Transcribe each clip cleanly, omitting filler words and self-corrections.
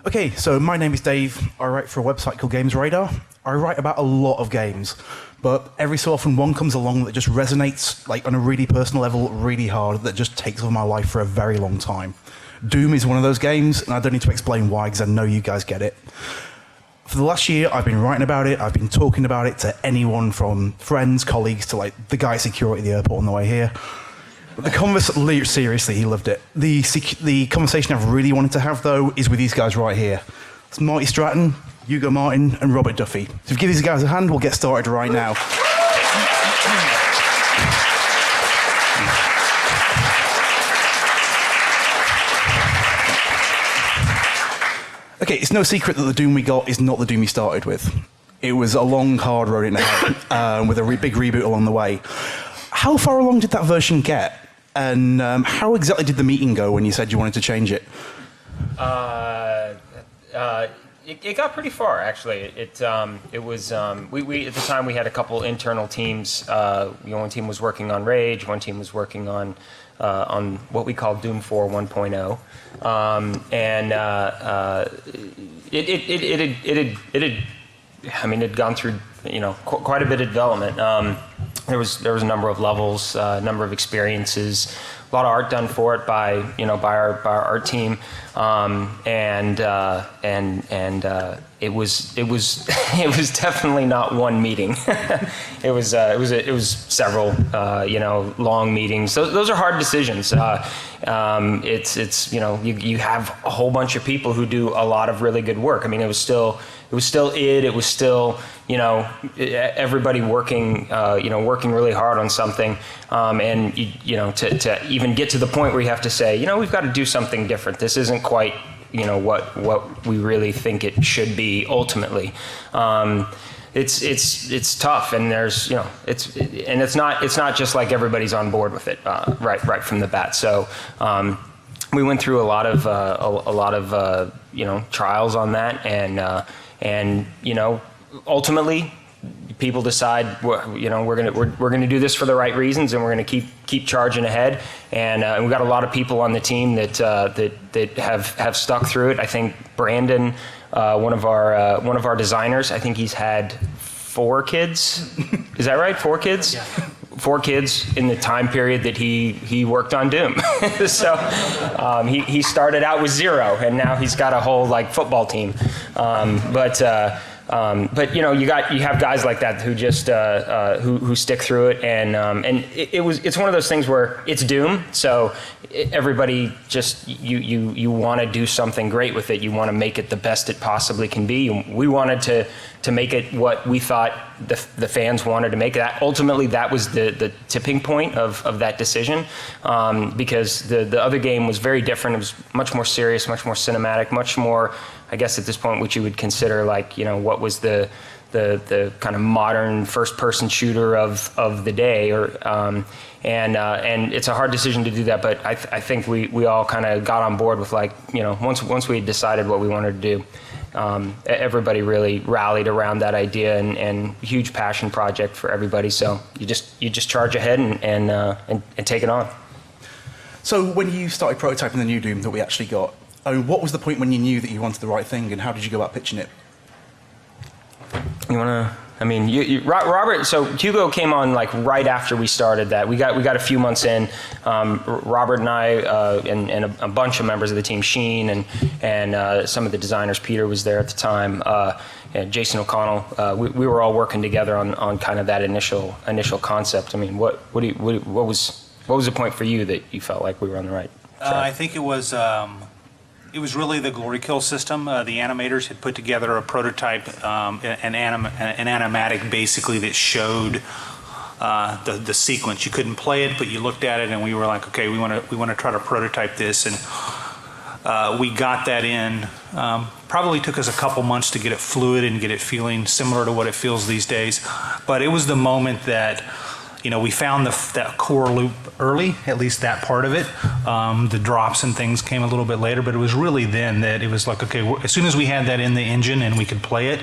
Okay, so my name is Dave. I write for a website called Games Radar. I write about a lot of games, but every so often one comes along that just resonates like on a really personal level, really hard, that just takes over my life for a very long time. Doom is one of those games, and I don't need to explain why, because I know you guys get it. For the last year, I've been writing about it, I've been talking about it to anyone from friends, colleagues, to like the guy at security at the airport on the way here. But seriously, he loved it. The conversation I've really wanted to have, though, is with these guys right here. It's Marty Stratton, Hugo Martin, and Robert Duffy. So if you give these guys a hand, we'll get started right now. Okay, it's no secret that the Doom we got is not the Doom we started with. It was a long, hard road in ahead, with a big reboot along the way. How far along did that version get? And how exactly did the meeting go when you said you wanted to change it? It got pretty far, actually. It was we at the time we had a couple internal teams. One team was working on Rage, one team was working on what we call Doom 4 1.0, it had gone through quite a bit of development. There was a number of levels, a number of experiences, a lot of art done for it by our art team, and it was definitely not one meeting. it was several long meetings. Those are hard decisions. You have a whole bunch of people who do a lot of really good work. I mean, it was still everybody working really hard on something, and to even get to the point where you have to say, we've got to do something different. This isn't quite what we really think it should be ultimately. It's tough, and it's not just like everybody's on board with it right from the bat. So we went through a lot of trials on that, and ultimately people decide we're gonna do this for the right reasons, and we're gonna keep charging ahead. And we've got a lot of people on the team that have stuck through it. I think Brandon, one of our designers, I think he's had 4 kids. Is that right? 4 kids? Yeah. 4 kids in the time period that he worked on Doom. So he started out with 0, and now he's got a whole football team. But you have guys like that who just who stick through it, and it's one of those things where it's Doom, so everybody just you want to do something great with it. You want to make it the best it possibly can be. We wanted to make it what we thought the fans wanted to make it. Ultimately, that was the tipping point of that decision, because the other game was very different. It was much more serious, much more cinematic, much more, I guess at this point, what you would consider what was the kind of modern first-person shooter of the day, and it's a hard decision to do that. But I think we all kind of got on board with once we had decided what we wanted to do. Everybody really rallied around that idea, and huge passion project for everybody. So you just charge ahead and take it on. So when you started prototyping the new Doom that we actually got, what was the point when you knew that you wanted the right thing, and how did you go about pitching it? Robert. So Hugo came on right after we started that. We got a few months in. Robert and I and a bunch of members of the team, Sheen and some of the designers. Peter was there at the time. And Jason O'Connell. We were all working together on kind of that initial concept. I mean, what was the point for you that you felt like we were on the right track? I think it was really the glory kill system. The animators had put together a prototype, an animatic basically that showed the sequence. You couldn't play it, but you looked at it, and we were like, okay, we want to try to prototype this, and we got that in. Probably took us a couple months to get it fluid and get it feeling similar to what it feels these days, but it was the moment that we found that core loop early, at least that part of it. The drops and things came a little bit later, but it was really then that it was like, okay, as soon as we had that in the engine and we could play it,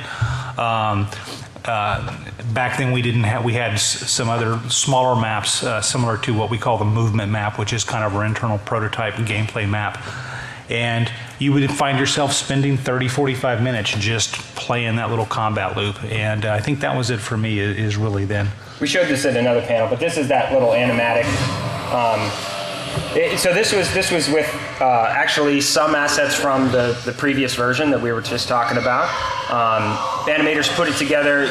back then we had some other smaller maps similar to what we call the movement map, which is kind of our internal prototype and gameplay map. And you would find yourself spending 30, 45 minutes just playing that little combat loop. And I think that was it for me, is really then. We showed this at another panel, but this is that little animatic. So this was with actually some assets from the previous version that we were just talking about. The animators put it together.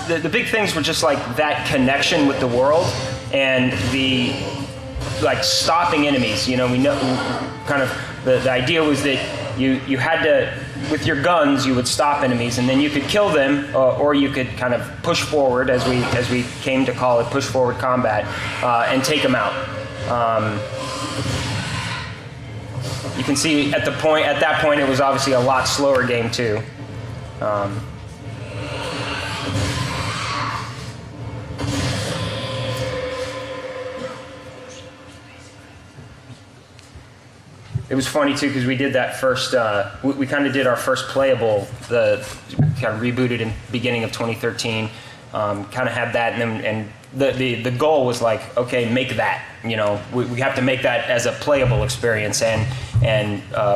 The big things were just like that connection with the world and the like stopping enemies. You know, we know kind of the idea was that you had to, with your guns, you would stop enemies, and then you could kill them, or you could kind of push forward, as we came to call it, push forward combat, and take them out. You can see at that point, it was obviously a lot slower game too. It was funny too because we did that first. We kind of did our first playable. The kind of rebooted in beginning of 2013. Kind of had that, and the goal was like, okay, make that. You know, we have to make that as a playable experience, and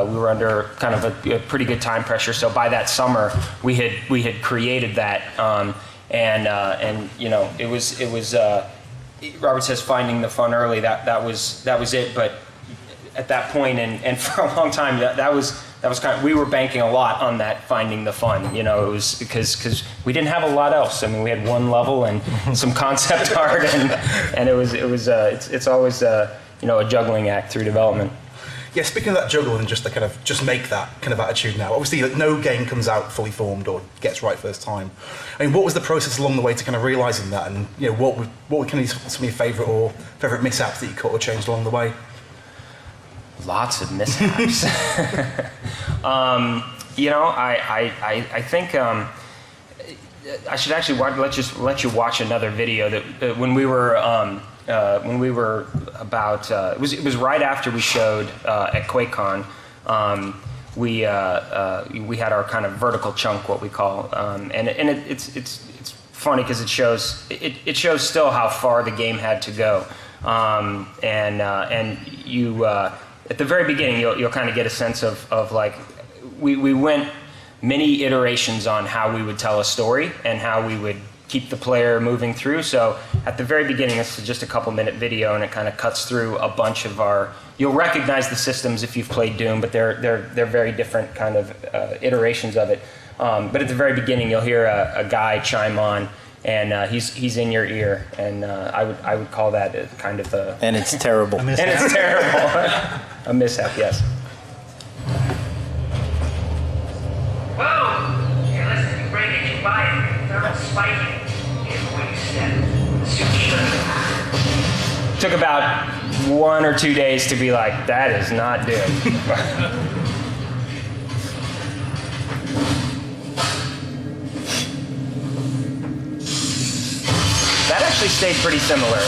we were under kind of a pretty good time pressure. So by that summer, we had created that, and you know, it was. Robert says finding the fun early. That was it, but. At that point, and for a long time, that was kind of, we were banking a lot on that finding the fun. You know, it was because we didn't have a lot else. I mean, we had one level and some concept art, and it's always you know, a juggling act through development. Yeah, speaking of that juggling and just the kind of just make that kind of attitude now. Obviously, like, no game comes out fully formed or gets right first time. I mean, what was the process along the way to kind of realizing that, and you know, what were kind of some of your favorite mishaps that you caught or changed along the way? Lots of mishaps. You know, I think I should actually let you watch another video that when we were about it was right after we showed at QuakeCon. We had our kind of vertical chunk, what we call, and it's funny because it shows still how far the game had to go, and you. At the very beginning, you'll kind of get a sense of like, we went many iterations on how we would tell a story and how we would keep the player moving through. So at the very beginning, this is just a couple-minute video, and it kind of cuts through a bunch of our. You'll recognize the systems if you've played Doom, but they're very different kind of iterations of it. But at the very beginning, you'll hear a guy chime on. And he's in your ear, and I would call that a kind of a. And it's terrible. And it's terrible. A mishap, yes. Whoa! You're listening to Break It, you buy it. Thermal spiking. Here's what you said. Suit. Took about 1 or 2 days to be like, that is not Doom. That actually stayed pretty similar.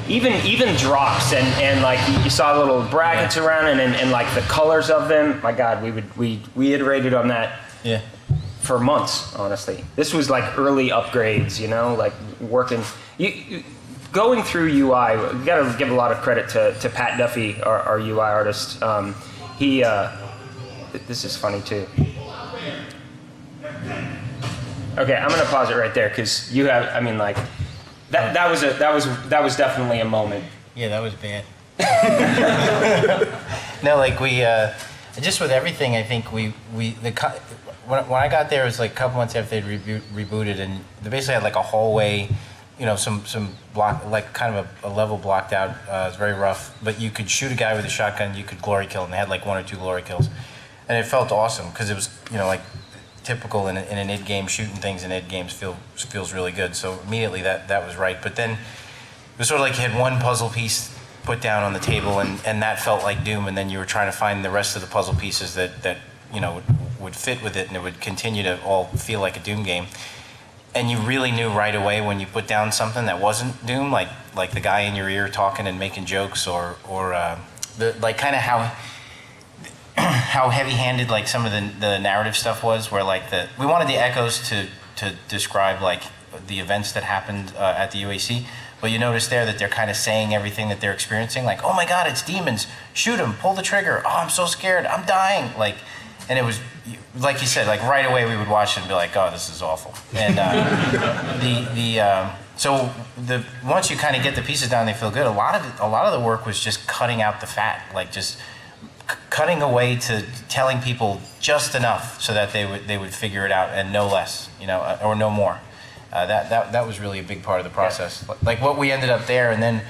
Even drops and like you saw little brackets around and like the colors of them. My God, we iterated on that. Yeah. For months, honestly. This was like early upgrades, you know, like working. Going through UI, you got to give a lot of credit to Pat Duffy, our UI artist. This is funny too. Okay, I'm gonna pause it right there because you have. I mean, like that was definitely a moment. Yeah, that was bad. No, like we just with everything. I think when I got there, it was like a couple months after they'd rebooted, and they basically had like a hallway. You know, some block, like kind of a level blocked out. It was very rough, but you could shoot a guy with a shotgun. You could glory kill, and they had like 1 or 2 glory kills. And it felt awesome because it was, you know, like typical in an id game, shooting things in id games feels really good. So immediately that was right. But then it was sort of like you had one puzzle piece put down on the table, and that felt like Doom. And then you were trying to find the rest of the puzzle pieces that you know would fit with it, and it would continue to all feel like a Doom game. And you really knew right away when you put down something that wasn't Doom, like the guy in your ear talking and making jokes, or the like kind of how heavy-handed like some of the narrative stuff was, where like we wanted the echoes to describe like the events that happened at the UAC. But you notice there that they're kind of saying everything that they're experiencing, like, "Oh my God, it's demons! Shoot them! Pull the trigger! Oh, I'm so scared! I'm dying!" Like, and it was like you said, like right away we would watch it and be like, "Oh, this is awful." And so once you kind of get the pieces down, they feel good. A lot of the work was just cutting out the fat, like just cutting away to telling people just enough so that they would figure it out and no less, or no more. That was really a big part of the process. Yeah. Like what we ended up there, and then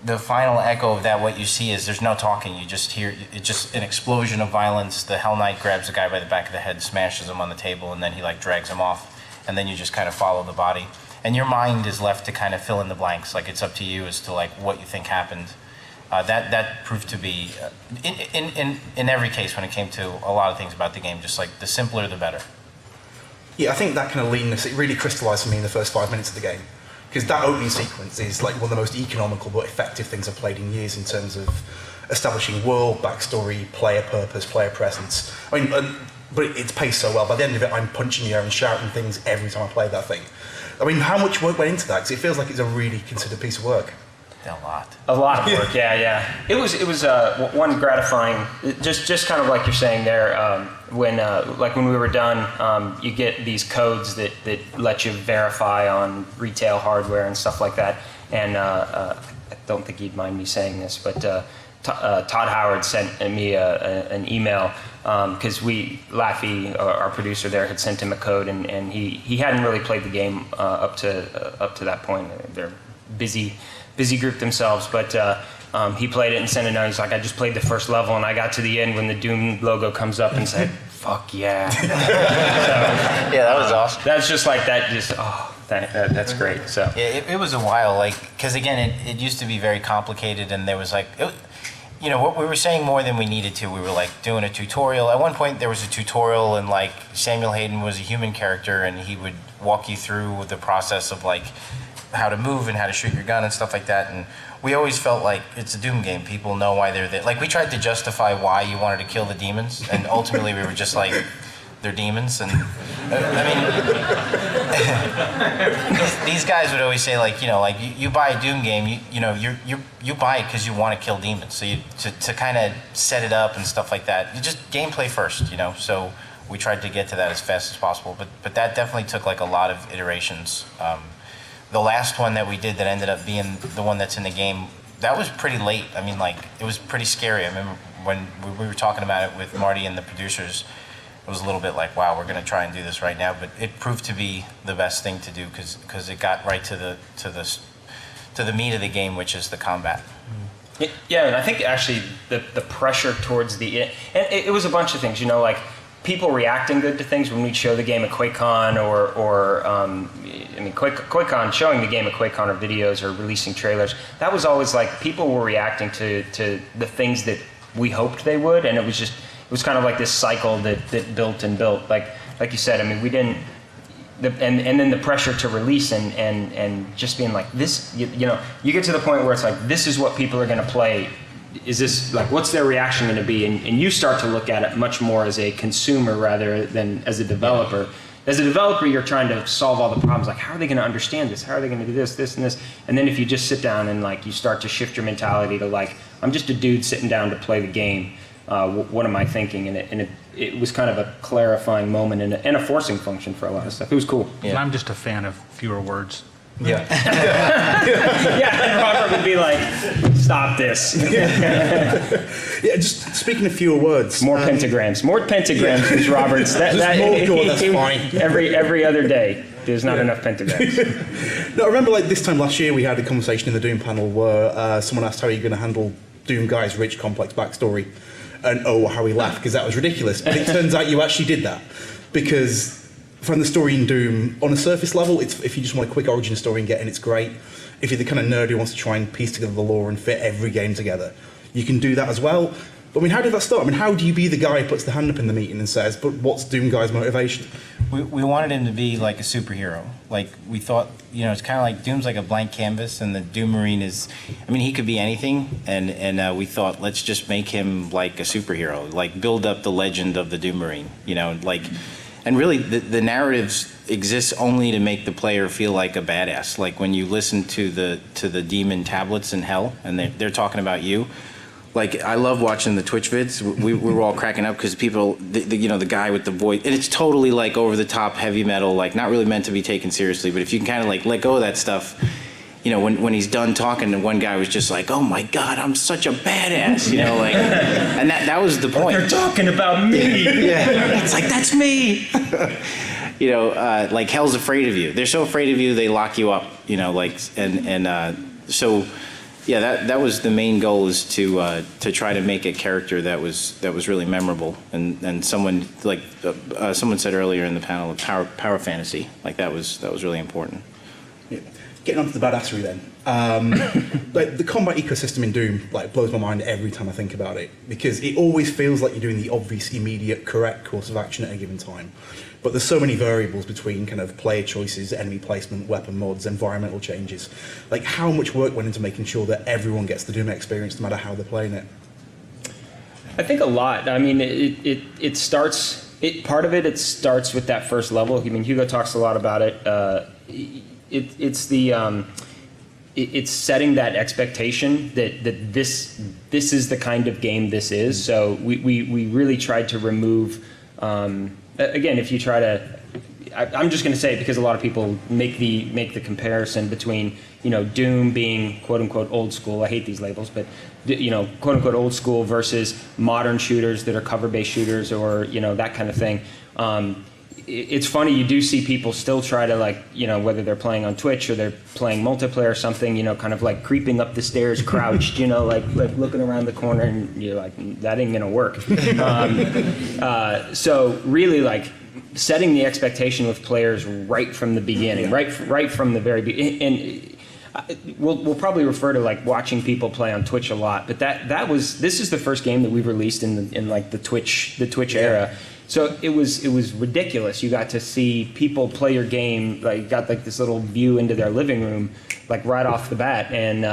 the final echo of that, what you see is there's no talking. You just hear it's just an explosion of violence. The Hell Knight grabs the guy by the back of the head, smashes him on the table, and then he like drags him off. And then you just kind of follow the body. And your mind is left to kind of fill in the blanks. Like it's up to you as to like what you think happened. That proved to be, in every case when it came to a lot of things about the game, just like the simpler the better. Yeah, I think that kind of leanness, it really crystallised for me in the first 5 minutes of the game. Because that opening sequence is like one of the most economical but effective things I've played in years in terms of establishing world, backstory, player purpose, player presence. I mean, but it's paced so well. By the end of it, I'm punching the air and shouting things every time I play that thing. I mean, how much work went into that? Because it feels like it's a really considered piece of work. A lot of work, yeah. It was one gratifying, just kind of like you're saying there, when we were done, you get these codes that let you verify on retail hardware and stuff like that. And I don't think you'd mind me saying this, but Todd Howard sent me an email because Laffy, our producer there, had sent him a code, and he hadn't really played the game up to that point. They're busy group themselves, but he played it and sent a note. He's like, "I just played the first level, and I got to the end when the Doom logo comes up and said, fuck yeah." So, yeah, that was awesome. That's just like that. That's great. So yeah, it was a while, like, because again, it used to be very complicated, and there was like, what we were saying more than we needed to. We were like doing a tutorial. At one point, there was a tutorial, and like Samuel Hayden was a human character, and he would walk you through the process of like how to move and how to shoot your gun and stuff like that. And we always felt like it's a Doom game. People know why they're there. Like we tried to justify why you wanted to kill the demons, and ultimately we were just like, they're demons. And these guys would always say like, you buy a Doom game, you buy it because you want to kill demons. So to kind of set it up and stuff like that, you just gameplay first, So we tried to get to that as fast as possible, but that definitely took like a lot of iterations. The last one that we did that ended up being the one that's in the game, that was pretty late. I mean, like, it was pretty scary. I remember when we were talking about it with Marty and the producers, it was a little bit like, wow, we're going to try and do this right now. But it proved to be the best thing to do because it got right to the meat of the game, which is the combat. Yeah, and I think actually the pressure towards and it was a bunch of things, like people reacting good to things when we'd show the game at QuakeCon QuakeCon, showing the game at QuakeCon or videos or releasing trailers, that was always like people were reacting to the things that we hoped they would, and it was kind of like this cycle that built and built. Like you said, I mean, we didn't, and then the pressure to release and just being like this, you get to the point where it's like, this is what people are going to play. Is this like, what's their reaction going to be? And you start to look at it much more as a consumer rather than as a developer. As a developer, you're trying to solve all the problems. Like, how are they going to understand this? How are they going to do this, and this? And then if you just sit down and like you start to shift your mentality to like, I'm just a dude sitting down to play the game. What am I thinking? And it was kind of a clarifying moment and a forcing function for a lot of stuff. It was cool. Yeah. And I'm just a fan of fewer words. Yeah. Yeah, and Robert would be like, stop this. Yeah, just speaking of fewer words. More pentagrams was Robert's. That's fine. Every other day, there's not enough pentagrams. No, I remember like this time last year we had a conversation in the Doom panel where someone asked how you're going to handle Doom Guy's rich, complex backstory. And how we laughed because that was ridiculous. But it turns out you actually did that. Because from the story in Doom, on a surface level, if you just want a quick origin story and get in, it's great. If you're the kind of nerd who wants to try and piece together the lore and fit every game together, you can do that as well. But I mean, how did that start? I mean, how do you be the guy who puts the hand up in the meeting and says, but what's Doom Guy's motivation? We wanted him to be like a superhero. Like, we thought, it's kind of like Doom's like a blank canvas, and the Doom Marine is, I mean, he could be anything, and we thought, let's just make him like a superhero, like build up the legend of the Doom Marine, And really, the narratives exist only to make the player feel like a badass. Like when you listen to the demon tablets in hell, and they're talking about you. Like, I love watching the Twitch vids. We were all cracking up because people, the guy with the voice, and it's totally like over the top heavy metal, like not really meant to be taken seriously. But if you can kind of like let go of that stuff, when he's done talking, and one guy was just like, "Oh my God, I'm such a badass," like, and that was the point. They're talking about me. Yeah, it's like, that's me. Like hell's afraid of you. They're so afraid of you, they lock you up. So, yeah, that was the main goal, is to try to make a character that was really memorable. And someone someone said earlier in the panel, power fantasy, like that was really important. Yeah. Getting on to the badassery then. The combat ecosystem in Doom blows my mind every time I think about it, because it always feels like you're doing the obvious, immediate, correct course of action at a given time. But there's so many variables between kind of player choices, enemy placement, weapon mods, environmental changes. How much work went into making sure that everyone gets the Doom experience no matter how they're playing it? I think a lot. I mean, it starts. Part of it starts with that first level. I mean, Hugo talks a lot about it. It's setting that expectation that this is the kind of game this is. So we really tried to remove. Again, if you try to, I'm just going to say it because a lot of people make the comparison between Doom being quote unquote old school. I hate these labels, but quote unquote old school versus modern shooters that are cover-based shooters, or that kind of thing. It's funny, you do see people still try to whether they're playing on Twitch or they're playing multiplayer or something, kind of like creeping up the stairs crouched, like looking around the corner, and you're like, that ain't gonna work. So really setting the expectation with players right from the beginning, right from the very beginning. And we'll probably refer to watching people play on Twitch a lot, but this is the first game that we've released in the Twitch era. So it was ridiculous. You got to see people play your game, got this little view into their living room, right off the bat, and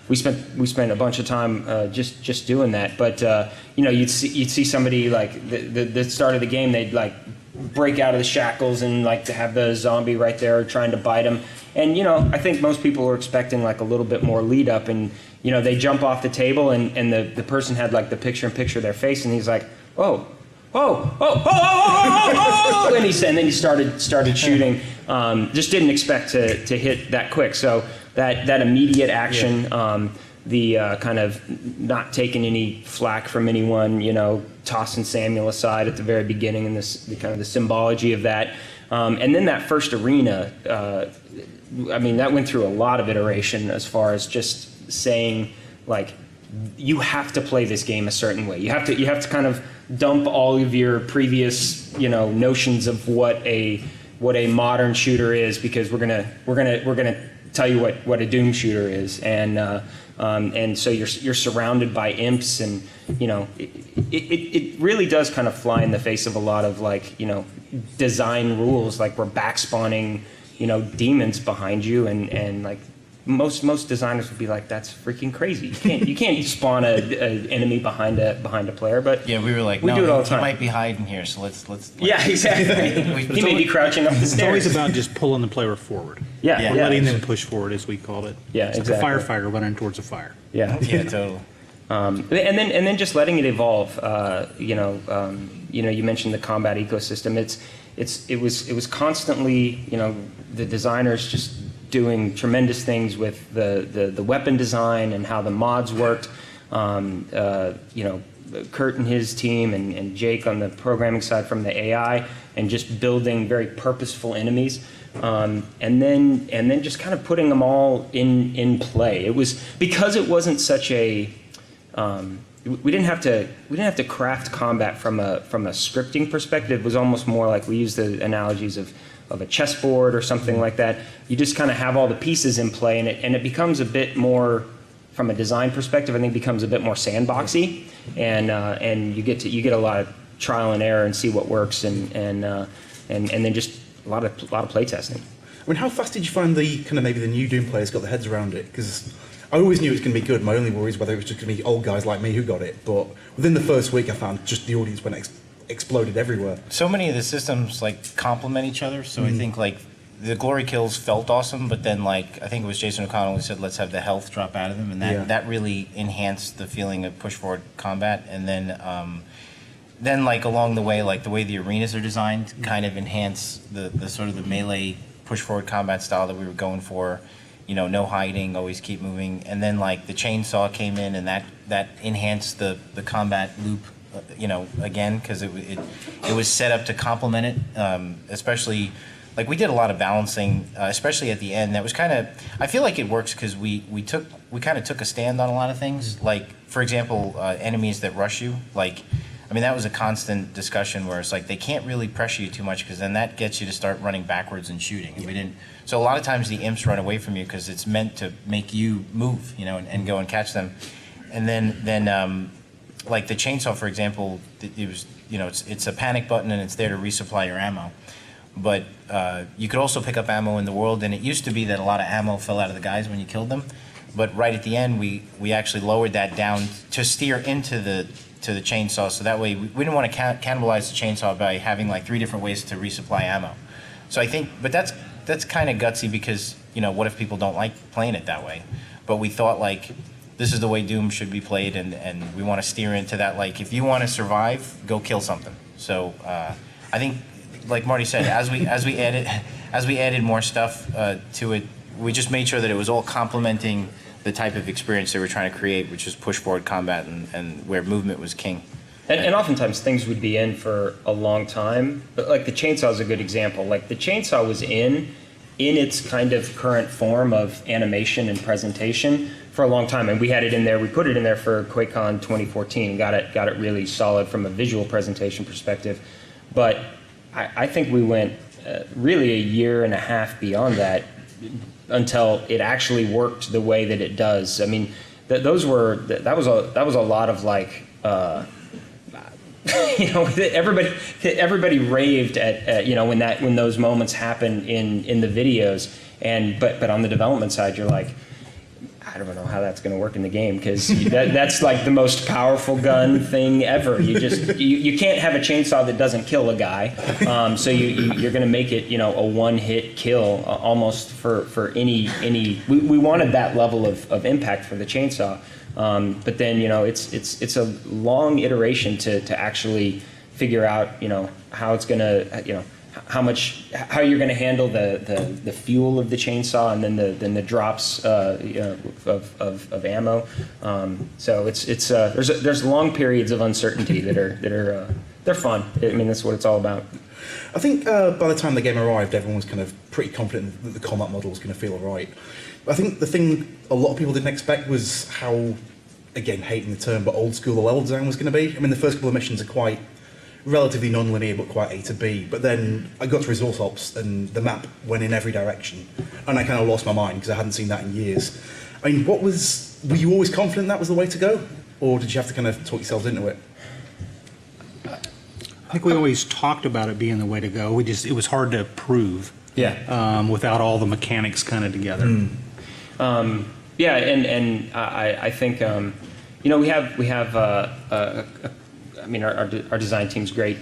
we spent a bunch of time just doing that. But you'd see somebody the start of the game, they'd break out of the shackles and to have the zombie right there trying to bite them. And I think most people were expecting a little bit more lead up, and they jump off the table, and the person had the picture-in-picture of their face, and he's like, "Whoa. Oh, and then he started shooting. Just didn't expect to hit that quick. So that immediate action, the kind of not taking any flack from anyone, tossing Samuel aside at the very beginning, and the kind of the symbology of that. And then that first arena, that went through a lot of iteration as far as just saying you have to play this game a certain way. You have to kind of dump all of your previous notions of what a modern shooter is, because we're gonna tell you what a Doom shooter is, and so you're surrounded by imps, and it really does kind of fly in the face of a lot of design rules, we're back spawning demons behind you, and most designers would be like, that's freaking crazy. You can't spawn an enemy behind a player. But yeah, we were like, we do it all the time. He might be hiding here, so let's yeah, exactly. He may be crouching up the stairs. It's always about just pulling the player forward. Yeah. Or letting them push forard, as we called it. Yeah, it's exactly. like a firefighter running towards a fire. Yeah, totally. And then just letting it evolve. You mentioned the combat ecosystem. It was constantly the designers just doing tremendous things with the weapon design and how the mods worked. Kurt and his team, and Jake on the programming side from the AI, and just building very purposeful enemies, and then just kind of putting them all in play. It was because it wasn't such a we didn't have to craft combat from a scripting perspective. It was almost more like, we used the analogies of a chessboard or something like that. You just kind of have all the pieces in play, and it becomes a bit more, from a design perspective, I think becomes a bit more sandboxy, and you get a lot of trial and error and see what works, and then just a lot of play testing. I mean, how fast did you find maybe the new Doom players got their heads around it? Because I always knew it was going to be good. My only worry is whether it was just going to be old guys like me who got it. But within the first week, I found just the audience went exploded everywhere. So many of the systems like complement each other. So I think like the glory kills felt awesome, but then like I think it was Jason O'Connell who said let's have the health drop out of them, and that really enhanced the feeling of push forward combat. And then like along the way, like the way the arenas are designed kind of enhance the sort of the melee push forward combat style that we were going for. You know, no hiding, always keep moving. And then like the chainsaw came in, and that enhanced the combat loop. You know, again, because it was set up to complement it, especially. Like we did a lot of balancing, especially at the end. That was kind of. I feel like it works because we kind of took a stand on a lot of things. Like for example, enemies that rush you. Like, I mean, that was a constant discussion where it's like they can't really pressure you too much because then that gets you to start running backwards and shooting. And we didn't. So a lot of times the imps run away from you because it's meant to make you move, you know, and go and catch them. And then like the chainsaw, for example, it was, you know, it's a panic button and it's there to resupply your ammo. But you could also pick up ammo in the world, and it used to be that a lot of ammo fell out of the guys when you killed them. But right at the end, we actually lowered that down to steer into the chainsaw, so that way we didn't want to cannibalize the chainsaw by having like 3 different ways to resupply ammo. So I think, but that's kind of gutsy because, you know, what if people don't like playing it that way? But we thought like this is the way Doom should be played, and we want to steer into that. Like if you want to survive, go kill something. So I think. Like Marty said, as we added more stuff to it, we just made sure that it was all complementing the type of experience they were trying to create, which is push forward combat and where movement was king. And oftentimes things would be in for a long time, but like the chainsaw is a good example. Like the chainsaw was in its kind of current form of animation and presentation for a long time, and we had it in there. We put it in there for QuakeCon 2014, got it really solid from a visual presentation perspective, but I think we went really a year and a half beyond that until it actually worked the way that it does. I mean, that was a lot of like, you know, everybody raved at you know when those moments happen in the videos, but on the development side, you're like, I don't know how that's going to work in the game because that's like the most powerful gun thing ever. You can't have a chainsaw that doesn't kill a guy, so you're going to make it, you know, a one-hit kill almost for any. We wanted that level of impact for the chainsaw, but then, you know, it's a long iteration to actually figure out, you know, how it's going to, you know, how you're going to handle the fuel of the chainsaw and then the drops you know, of ammo. So there's long periods of uncertainty that are they're fun. I mean, that's what it's all about. I think by the time the game arrived, everyone was kind of pretty confident that the combat model was going to feel right. But I think the thing a lot of people didn't expect was how, again, hating the term, but old school the level design was going to be. I mean, the first couple of missions are quite relatively non-linear, but quite A to B. But then I got to resource ops, and the map went in every direction, and I kind of lost my mind because I hadn't seen that in years. I mean, were you always confident that was the way to go, or did you have to kind of talk yourselves into it? I think we always talked about it being the way to go. It was hard to prove. Yeah. Without all the mechanics kind of together. Yeah, and I think you know we have I mean, our design team's great.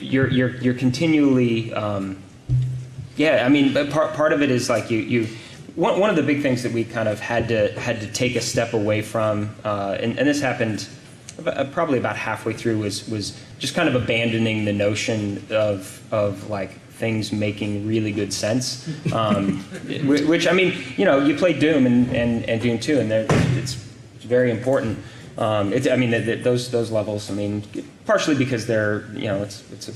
You're continually, yeah. I mean, but part of it is like one of the big things that we kind of had to take a step away from, and this happened probably about halfway through, was just kind of abandoning the notion of like things making really good sense. Which, I mean, you know, you play Doom and Doom 2, and it's very important. I mean, those levels. I mean, partially because they're, you know, it's a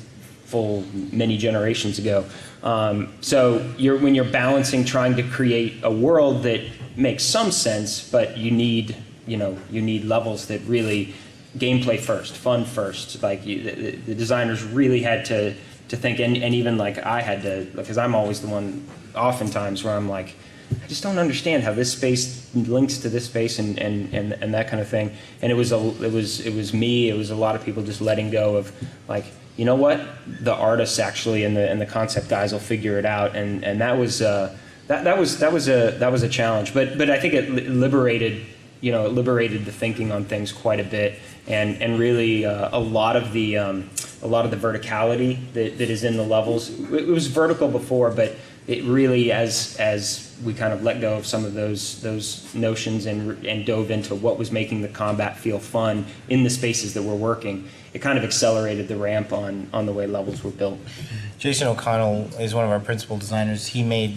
full many generations ago. So when you're balancing trying to create a world that makes some sense, but you need levels that really gameplay first, fun first. Like the designers really had to think, and even like I had to, because I'm always the one, oftentimes, where I'm like, I just don't understand how this space links to this space and that kind of thing. And it was me. It was a lot of people just letting go of like, you know what, the artists actually and the concept guys will figure it out. And that was that was a challenge. But I think it liberated the thinking on things quite a bit. and really a lot of the verticality that is in the levels. It was vertical before, but it really, as we kind of let go of some of those notions and dove into what was making the combat feel fun in the spaces that we're working, it kind of accelerated the ramp on the way levels were built. Jason O'Connell is one of our principal designers. He made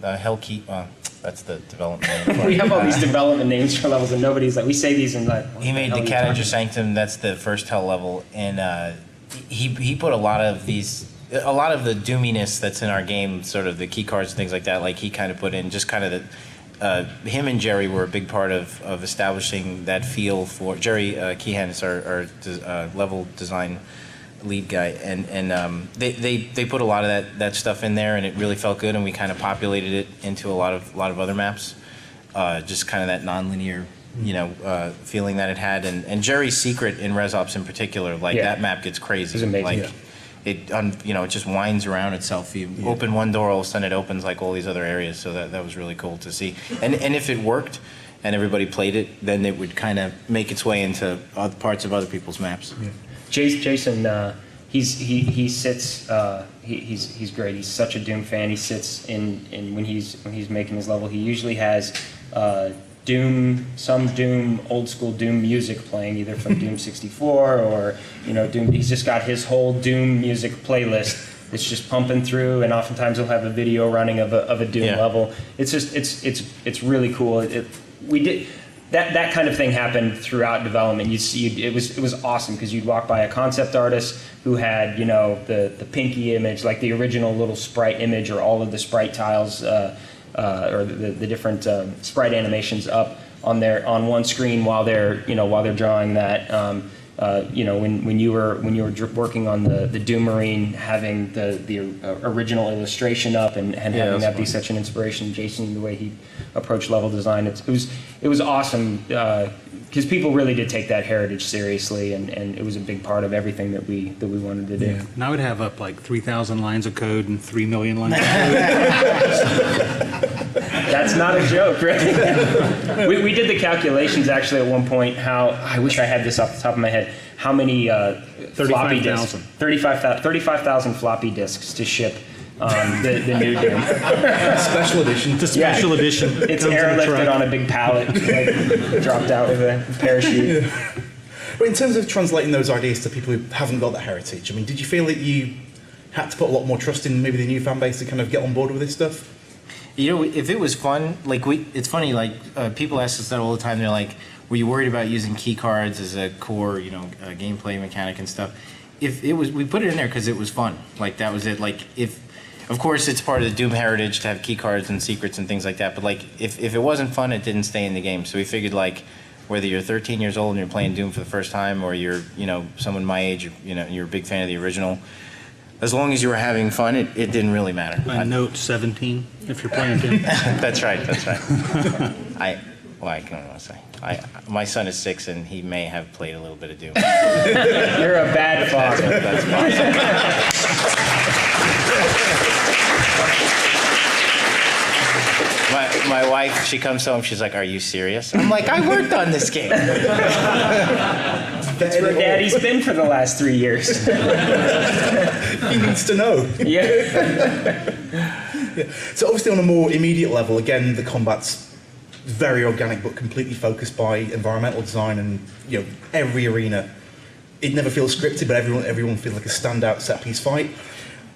Hellkeep. That's the development name. We have all these development names for levels, and nobody's like, we say these and like. He made the Cadager Sanctum. That's the first Hell level, and he put a lot of the doominess that's in our game, sort of the key cards and things like that. Like he kind of put in just kind of the. Him and Jerry were a big part of establishing that feel for Jerry Keehan is our level design lead guy, and they put a lot of that stuff in there, and it really felt good, and we kind of populated it into a lot of other maps, just kind of that non-linear, feeling that it had, and Jerry's secret in Res Ops in particular, like that map gets crazy. It's amazing. Like it just winds around itself. You open one door, all of a sudden it opens like all these other areas. So that was really cool to see. And if it worked, and everybody played it, then it would kind of make its way into other parts of other people's maps. Yeah. Jason, he sits. He's great. He's such a Doom fan. He sits in when he's making his level. He usually has some Doom, old school Doom music playing, either from Doom 64 or Doom. He's just got his whole Doom music playlist. It's just pumping through, and oftentimes he'll have a video running of a Doom level. It's just it's really cool. We did. That kind of thing happened throughout development. You see, it was awesome because you'd walk by a concept artist who had the pinky image, like the original little sprite image, or all of the sprite tiles, or the different sprite animations up on one screen while they're drawing that. When you were working on the Doom Marine, having the original illustration up and having that be such an inspiration. Jason, the way he approached level design, it was awesome because people really did take that heritage seriously, and it was a big part of everything that we wanted to do. Yeah. And I would have up like 3,000 lines of code and 3 million lines of code. That's not a joke, right? we did the calculations actually at one point. How I wish I had this off the top of my head. How many floppy disks? 35,000 floppy disks to ship the new Doom. Special edition. It's a special edition. It's airlifted on a big pallet, dropped out with a parachute. Yeah. But in terms of translating those ideas to people who haven't got that heritage, I mean, did you feel that you had to put a lot more trust in maybe the new fan base to kind of get on board with this stuff? If it was fun, it's funny, people ask us that all the time. They're like, were you worried about using key cards as a core, gameplay mechanic and stuff? We put it in there because it was fun. Like, that was it. Of course, it's part of the Doom heritage to have key cards and secrets and things like that, but if it wasn't fun, it didn't stay in the game. So we figured, whether you're 13 years old and you're playing Doom for the first time, or you're, someone my age, you're a big fan of the original, as long as you were having fun, it didn't really matter. Note 17, if you're playing Doom. That's right. I don't know what to say. My son is 6, and he may have played a little bit of Doom. You're a bad father. That's possible. My wife, she comes home, she's like, "Are you serious?" I'm like, "I worked on this game." That's where Daddy's been for the last 3 years. He needs to know. Yeah. So obviously on a more immediate level, again, the combat's very organic but completely focused by environmental design, and every arena, it never feels scripted, but everyone feels like a standout set-piece fight.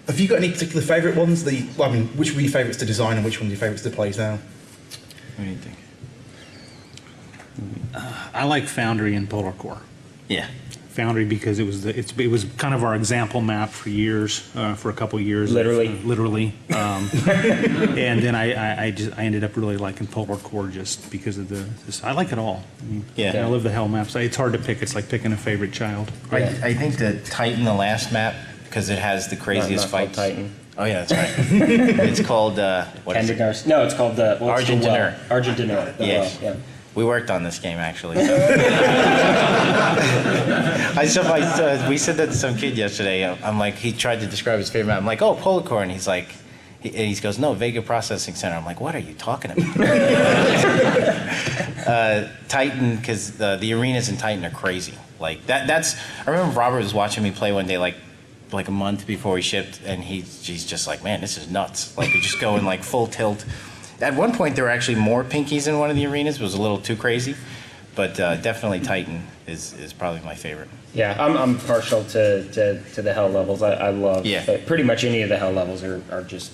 Have you got any particular favourite ones? Which were your favourites to design and which ones are your favourites to play now? What do you think? I like Foundry and Polar Core. Yeah. Foundry because it was kind of our example map for years, for a couple years. Literally. And then I ended up really liking Polar Core just because of I like it all. I love the Hell maps. It's hard to pick. It's like picking a favorite child. I think that Titan, the last map, because it has the craziest fights. Titan. Oh yeah, that's right. It's called what is it? No, it's called Argentineur. Argentineur. Yes. Yeah. We worked on this game actually. So. We said that to some kid yesterday. I'm like, he tried to describe his favorite map. I'm like, oh, Polar Core, and he's like, And he goes, no, Vega Processing Center. I'm like, what are you talking about? Titan, because the arenas in Titan are crazy. Like that's. I remember Robert was watching me play one day, like a month before we shipped, and he's just like, man, this is nuts. Like you're just going like full tilt. At one point, there were actually more pinkies in one of the arenas. It was a little too crazy, but definitely Titan is probably my favorite. Yeah, I'm partial to the hell levels. I love pretty much any of the hell levels are just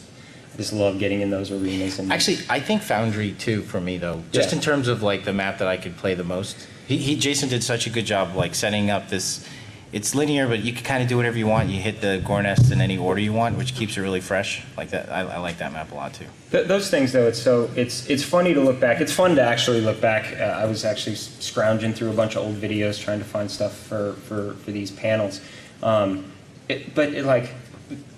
love getting in those arenas. And actually, I think Foundry too for me though, just in terms of like the map that I could play the most. Jason did such a good job like setting up this. It's linear, but you can kind of do whatever you want. You hit the gore nest in any order you want, which keeps it really fresh. Like that, I like that map a lot too. Those things though, it's funny to look back. It's fun to actually look back. I was actually scrounging through a bunch of old videos trying to find stuff for these panels. Like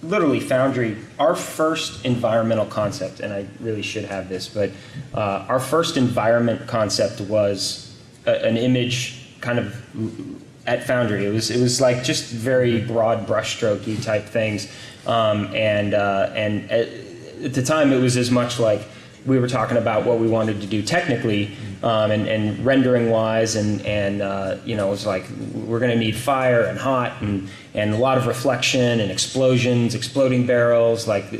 literally Foundry, our first environmental concept, and I really should have this, but our first environment concept was an image kind of at Foundry. It was like just very broad brushstrokey type things, and at the time it was as much like we were talking about what we wanted to do technically, and rendering wise, and you know, it was like we're going to need fire and hot and a lot of reflection and explosions, exploding barrels, like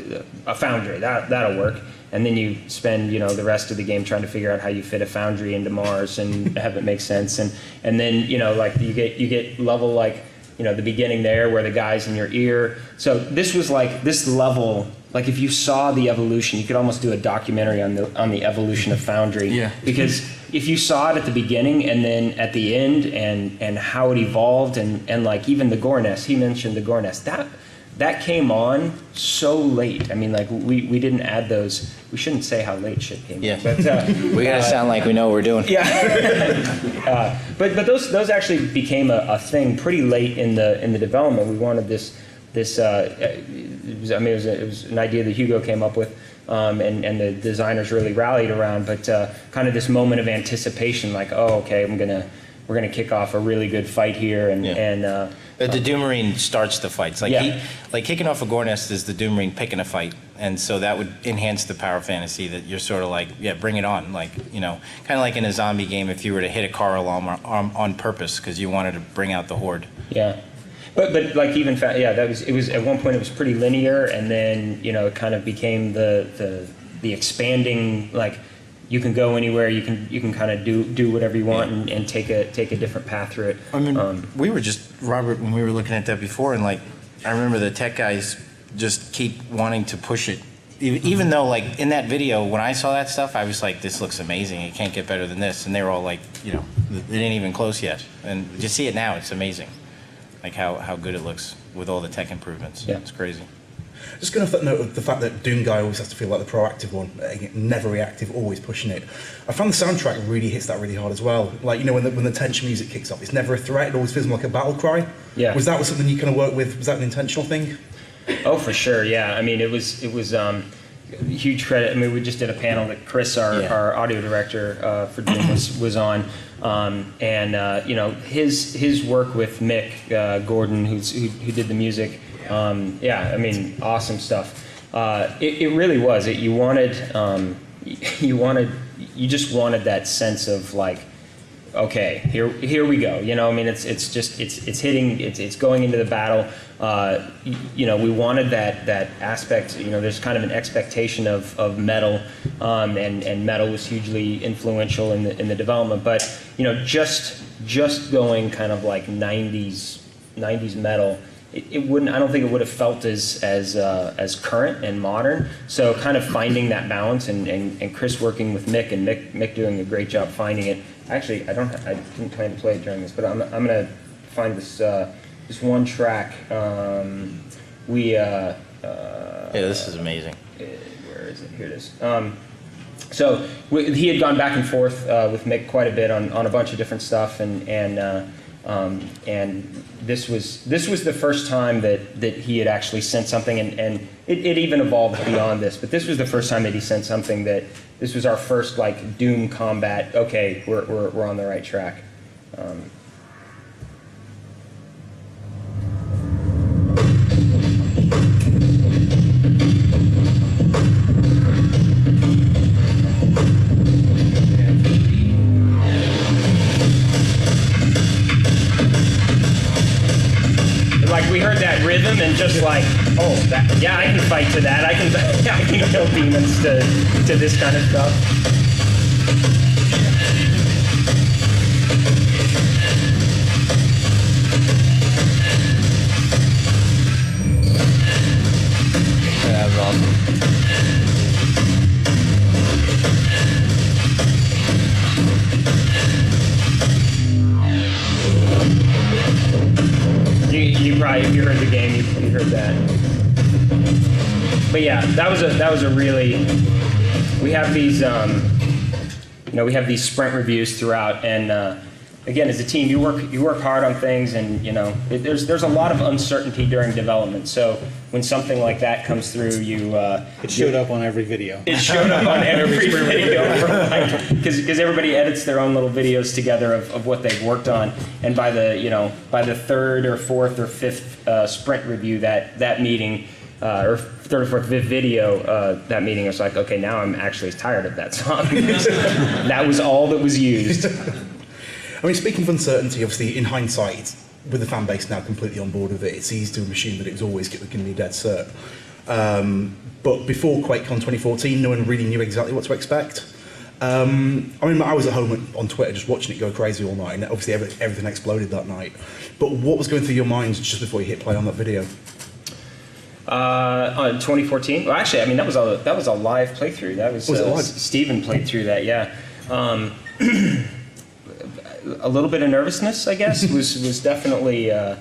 a Foundry that'll work. And then you spend, you know, the rest of the game trying to figure out how you fit a Foundry into Mars and have it make sense. And then, you know, like you get level like, you know, the beginning there where the guy's in your ear. So this was like this level, like if you saw the evolution, you could almost do a documentary on the evolution of Foundry. Yeah. Because if you saw it at the beginning and then at the end and how it evolved and like even the gore nest, he mentioned the gore nest, that came on so late. I mean, like we didn't add those. We shouldn't say how late shit came on. But we gotta sound like we know what we're doing. Yeah. But those actually became a thing pretty late in the development. We wanted this. It was an idea that Hugo came up with, and the designers really rallied around. But kind of this moment of anticipation, like, oh, okay, we're gonna kick off a really good fight here, and. The Doom Marine starts the fights. Like kicking off a gore nest is the Doom Marine picking a fight, and so that would enhance the power fantasy that you're sort of like, yeah, bring it on. Like, you know, kind of like in a zombie game if you were to hit a car alarm on purpose because you wanted to bring out the horde. Yeah, but like even it was at one point it was pretty linear, and then, you know, it kind of became the expanding, like you can go anywhere, you can kind of do whatever you want and take a different path through it. I mean, we were just, Robert, when we were looking at that before, and like I remember the tech guys just keep wanting to push it, even though like in that video when I saw that stuff, I was like, this looks amazing, it can't get better than this, and they were all like, you know, they didn't even close yet, and you see it now, it's amazing, like how good it looks with all the tech improvements. Yeah, it's crazy. Just going off that note of the fact that Doom Guy always has to feel like the proactive one, never reactive, always pushing it. I found the soundtrack really hits that really hard as well. Like, you know, when the tension music kicks up, it's never a threat, it always feels like a battle cry. Yeah. Was that something you kind of worked with? Was that an intentional thing? Oh, for sure, yeah. I mean, it was huge credit. I mean, we just did a panel that Chris, our audio director for Doom, was on. You know, his work with Mick Gordon, who did the music. I mean, awesome stuff. It really was. You just wanted that sense of like, okay, here we go. You know, I mean, it's hitting, it's going into the battle. You know, we wanted that aspect. You know, there's kind of an expectation of metal, and metal was hugely influential in the development. But you know, just going kind of like 90s metal. It wouldn't. I don't think it would have felt as current and modern. So kind of finding that balance, and Chris working with Mick, and Mick doing a great job finding it. Actually, I didn't plan to play it during this, but I'm gonna find this one track. Yeah, this is amazing. Where is it? Here it is. So he had gone back and forth with Mick quite a bit on a bunch of different stuff, and this was the first time that he had actually sent something, and it even evolved beyond this, but this was the first time that he sent something that this was our first like Doom combat. Okay, we're on the right track. we heard that rhythm and just like, oh, yeah, I can fight to that. I can kill demons to this kind of stuff. That was awesome. You probably, if you heard the game, you heard that. But yeah, that was a really. We have these, we have these sprint reviews throughout, and again, as a team, you work hard on things, and there's a lot of uncertainty during development. So when something like that comes through, It showed up on every video. It showed up on every video, because everybody edits their own little videos together of what they've worked on, and by the third or fourth or fifth sprint review that meeting, or third or fourth video that meeting, I was like, okay, now I'm actually tired of that song. That was all that was used. I mean, speaking of uncertainty, obviously, in hindsight, with the fan base now completely on board with it, it's easy to assume that it was always going to be dead cert. But before QuakeCon 2014, no one really knew exactly what to expect. I mean, I was at home on Twitter just watching it go crazy all night, and obviously everything exploded that night. But what was going through your minds just before you hit play on that video? On 2014? Well, actually, I mean, that was a live playthrough. That was it live? Steven played through that, yeah. A little bit of nervousness, I guess, was definitely, again,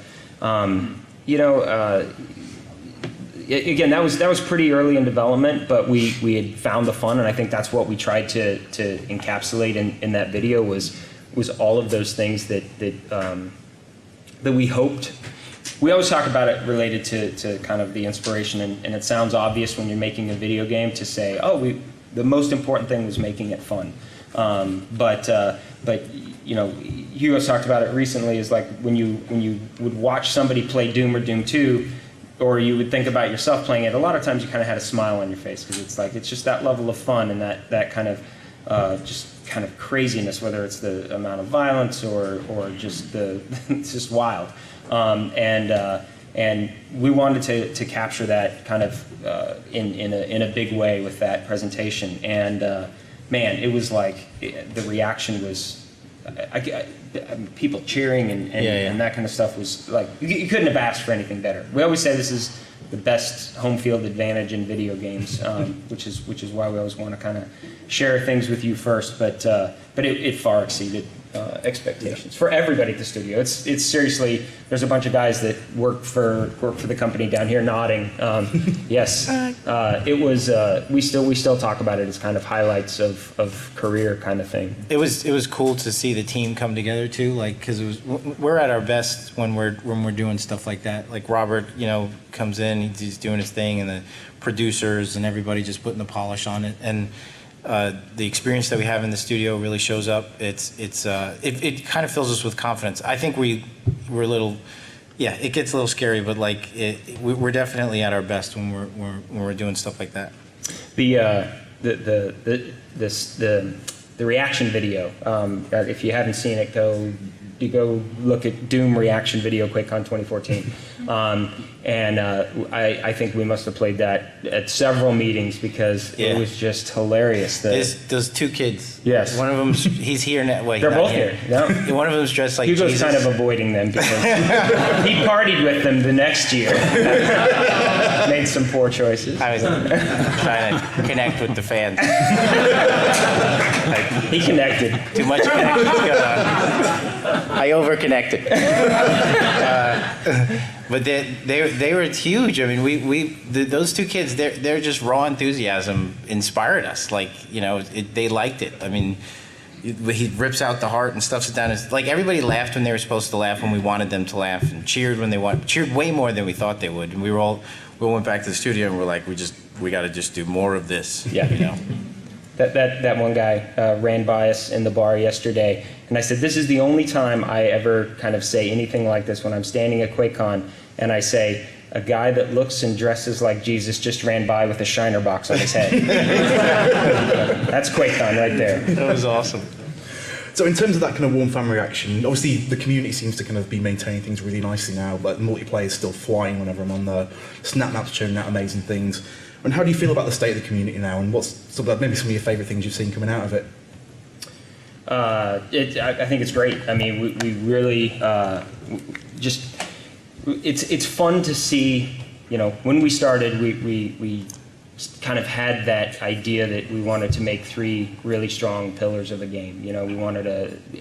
that was pretty early in development, but we had found the fun, and I think that's what we tried to encapsulate in that video was all of those things that we hoped. We always talk about it related to kind of the inspiration, and it sounds obvious when you're making a video game to say, the most important thing was making it fun. But Hugo's talked about it recently, is like when you would watch somebody play Doom or Doom 2, or you would think about yourself playing it, a lot of times you kind of had a smile on your face, because it's just that level of fun and that kind of just kind of craziness, whether it's the amount of violence or just it's just wild. And we wanted to capture that kind of in a big way with that presentation. And man, it was like the reaction was people cheering and that kind of stuff was like you couldn't have asked for anything better. We always say this is the best home field advantage in video games, which is why we always want to kind of share things with you first. But it far exceeded expectations for everybody at the studio. It's seriously, there's a bunch of guys that work for the company down here nodding. Yes, it was. We still talk about it as kind of highlights of career kind of thing. It was cool to see the team come together too, like, because we're at our best when we're doing stuff like that. Like Robert, comes in, he's doing his thing, and the producers and everybody just putting the polish on it, and the experience that we have in the studio really shows up. It kind of fills us with confidence. I think we're a little, it gets a little scary, but like we're definitely at our best when we're doing stuff like that. The reaction video. If you haven't seen it, go look at Doom reaction video, QuakeCon 2014. I think we must have played that at several meetings because it was just hilarious. Those two kids. Yes. One of them, he's here now. Wait, they're both here. No. One of them's dressed like Hugo's Jesus. kind of avoiding them because he partied with them the next year. Made some poor choices. I was trying to connect with the fans. He connected. Too much connection's going on. I over-connected. But they were huge. I mean, those two kids, they're just raw enthusiasm inspired us. Like, they liked it. I mean, he rips out the heart and stuffs it down. It's like everybody laughed when they were supposed to laugh when we wanted them to laugh, and cheered when they cheered way more than we thought they would. And we all went back to the studio and we're like, we got to just do more of this. Yeah. That one guy ran by us in the bar yesterday, and I said, this is the only time I ever kind of say anything like this when I'm standing at QuakeCon, and I say, a guy that looks and dresses like Jesus just ran by with a Shiner box on his head. That's QuakeCon right there. That was awesome. So in terms of that kind of warm fan reaction, obviously the community seems to kind of be maintaining things really nicely now, but multiplayer is still flying whenever I'm on there. SnapMap's churning out amazing things. And how do you feel about the state of the community now, and what's maybe some of your favourite things you've seen coming out of it? I think it's great. I mean, we really it's fun to see. You know, when we started, we kind of had that idea that we wanted to make 3 really strong pillars of a game. You know, we wanted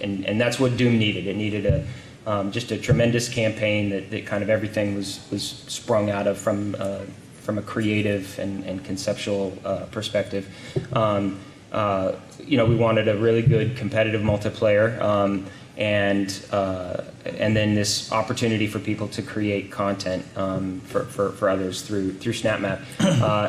and that's what Doom needed. It needed just a tremendous campaign that kind of everything was sprung out of from a creative and conceptual perspective. You know, we wanted a really good competitive multiplayer, and then this opportunity for people to create content for others through SnapMap.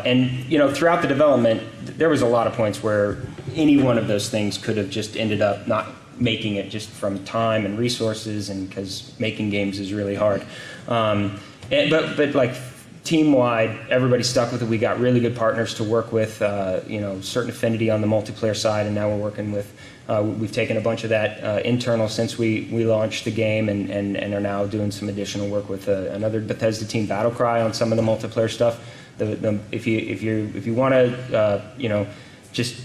And you know, throughout the development, there was a lot of points where any one of those things could have just ended up not making it, just from time and resources, and because making games is really hard. But like, team-wide, everybody stuck with it. We got really good partners to work with, you know, certain affinity on the multiplayer side, and now we're working with, we've taken a bunch of that internal since we launched the game, and are now doing some additional work with another Bethesda team, Battlecry, on some of the multiplayer stuff. If you want to, you know, just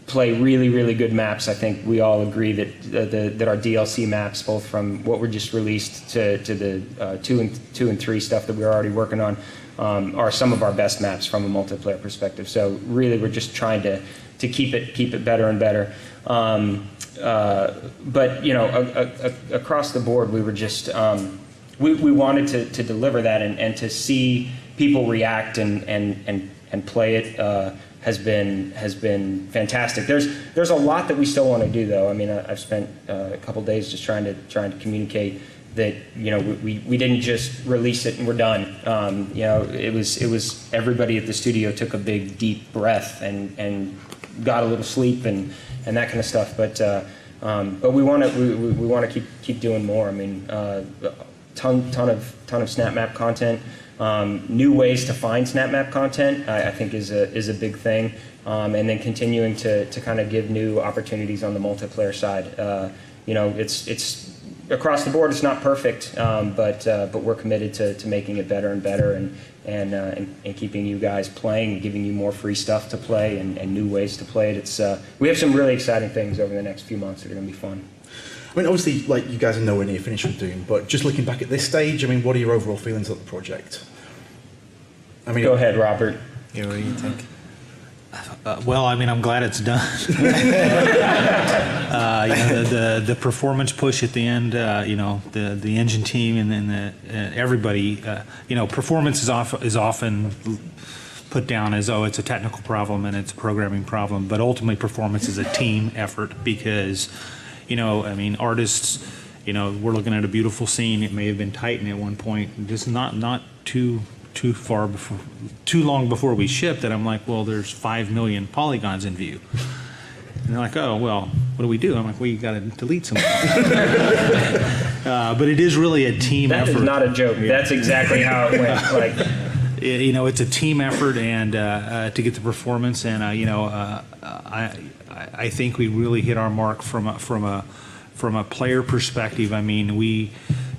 play really good maps, I think we all agree that our DLC maps, both from what were just released to the 2 and 3 stuff that we're already working on, are some of our best maps from a multiplayer perspective. So really, we're just trying to keep it better and better. But you know, across the board, we were just we wanted to deliver that, and to see people react and play it has been fantastic. There's a lot that we still want to do, though. I mean, I've spent a couple days just trying to communicate that, you know, we didn't just release it and we're done. You know, it was everybody at the studio took a big deep breath and got a little sleep and that kind of stuff. But we want to keep doing more. I mean, ton of SnapMap content. New ways to find SnapMap content, I think, is a big thing, and then continuing to kind of give new opportunities on the multiplayer side. You know, it's across the board. It's not perfect, but we're committed to making it better and better, and keeping you guys playing, and giving you more free stuff to play and new ways to play it. We have some really exciting things over the next few months that are going to be fun. I mean, obviously, like, you guys are nowhere near finished with Doom, but just looking back at this stage, I mean, what are your overall feelings of the project? I mean, Go ahead, Robert. Yeah, what do you think? Well, I mean, I'm glad it's done. You know, the performance push at the end, you know, the engine team and everybody, you know, performance is often put down as, oh, it's a technical problem and it's a programming problem, but ultimately performance is a team effort, because, you know, I mean, artists, you know, we're looking at a beautiful scene. It may have been Titan at one point, just not too long before we shipped, that I'm like, well, there's 5 million polygons in view. And they're like, oh, well, what do we do? I'm like, well, you got to delete some of them. But it is really a team effort. That is not a joke. Yeah. That's exactly how it went. Like, you know, it's a team effort, and to get the performance, and you know, I think we really hit our mark from a player perspective. I mean, we,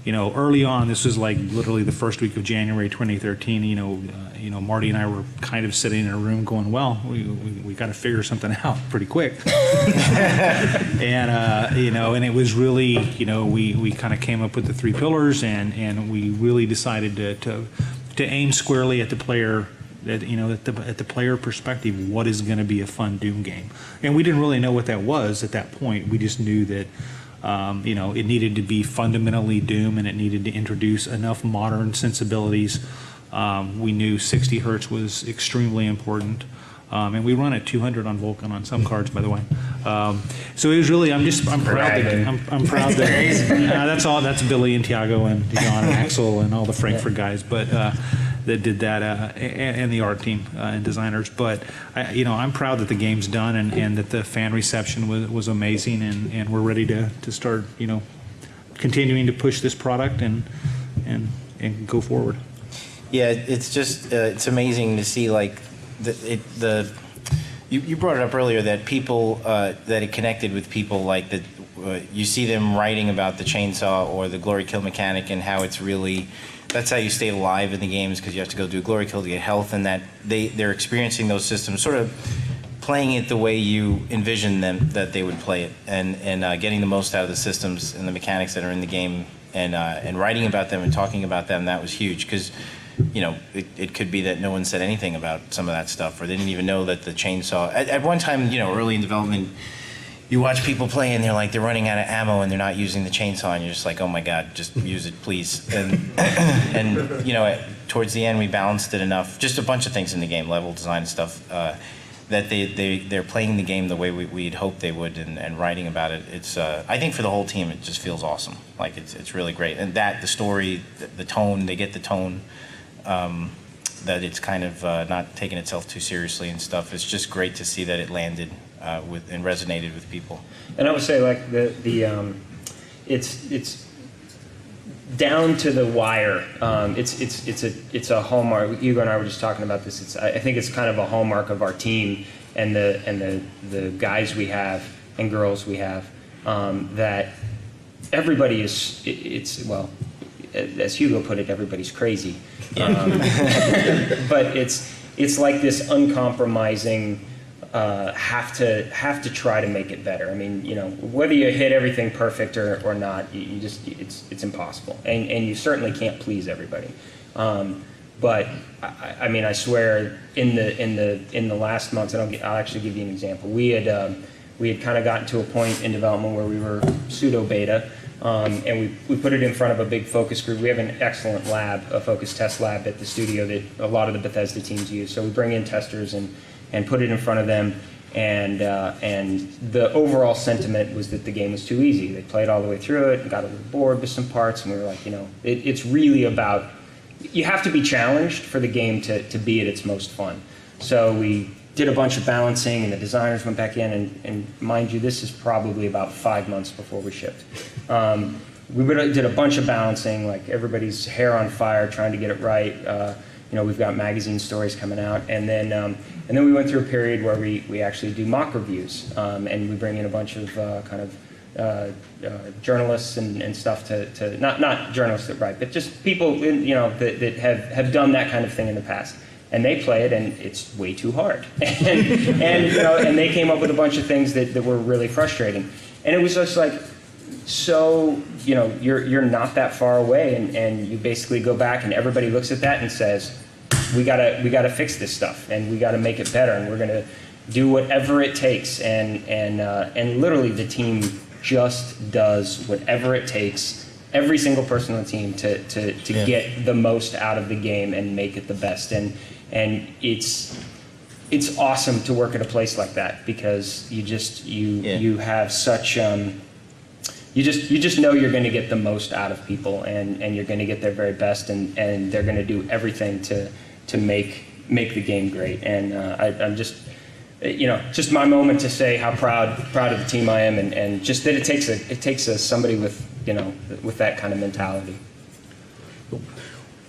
you know, early on, this was like literally the first week of January 2013. You know, Marty and I were kind of sitting in a room going, well, we got to figure something out pretty quick. And you know, and it was really, you know, we kind of came up with the 3 pillars, and we really decided to aim squarely at the player. You know, at the player perspective, what is going to be a fun Doom game? And we didn't really know what that was at that point. We just knew that, you know, it needed to be fundamentally Doom, and it needed to introduce enough modern sensibilities. We knew 60 hertz was extremely important, and we run at 200 on Vulkan on some cards, by the way. So it was really, I'm proud that that's Billy and Tiago and John and Axel and all the Frankfurt guys, but that did that, and the art team and designers. But you know, I'm proud that the game's done, and that the fan reception was amazing, and we're ready to start, you know, continuing to push this product and go forward. Yeah, it's just it's amazing to see, like, you brought it up earlier, that people that it connected with people, like, that you see them writing about the chainsaw or the glory kill mechanic and how it's really, that's how you stay alive in the games, because you have to go do a glory kill to get health, and that they're experiencing those systems, sort of playing it the way you envision them that they would play it, and getting the most out of the systems and the mechanics that are in the game, and writing about them and talking about them. That was huge, because it could be that no one said anything about some of that stuff, or they didn't even know that the chainsaw. At one time, early in development, you watch people play and they're running out of ammo and they're not using the chainsaw, and you're just like, oh my god, just use it, please. And towards the end, we balanced it enough, just a bunch of things in the game, level design and stuff, that they're playing the game the way we'd hoped they would, and writing about it. It's I think for the whole team, it just feels awesome. Like it's really great, and the story, the tone, they get the tone. That it's kind of not taking itself too seriously and stuff. It's just great to see that it landed and resonated with people. And I would say like it's down to the wire. It's a hallmark. Hugo and I were just talking about this. I think it's kind of a hallmark of our team and the guys we have and girls we have, that everybody is. Well, as Hugo put it, everybody's crazy. But it's like this uncompromising have to try to make it better. I mean, whether you hit everything perfect or not, it's impossible, and you certainly can't please everybody. But I mean, I swear, in the last months, I'll actually give you an example. We had kind of gotten to a point in development where we were pseudo beta. And we put it in front of a big focus group. We have an excellent lab, a focus test lab at the studio that a lot of the Bethesda teams use. So we bring in testers and put it in front of them. And the overall sentiment was that the game was too easy. They played all the way through it and got a little bored with some parts. And we were like, it's really about, you have to be challenged for the game to be at its most fun. So we did a bunch of balancing, and the designers went back in, and mind you, this is probably about 5 months before we shipped. We did a bunch of balancing, like everybody's hair on fire trying to get it right. We've got magazine stories coming out, and then we went through a period where we actually do mock reviews, and we bring in a bunch of journalists and stuff to not journalists that write, but just people that have done that kind of thing in the past. And they play it, and it's way too hard. and they came up with a bunch of things that were really frustrating. And it was just like, so you're not that far away, and you basically go back, and everybody looks at that and says, we gotta fix this stuff, and we gotta make it better, and we're gonna do whatever it takes. And literally the team just does whatever it takes. Every single person on the team to get the most out of the game and make it the best. And it's awesome to work at a place like that, because you have such you just know you're going to get the most out of people, and you're going to get their very best, and they're going to do everything to make the game great. And I'm just just my moment to say how proud of the team I am, and just that it takes somebody with with that kind of mentality.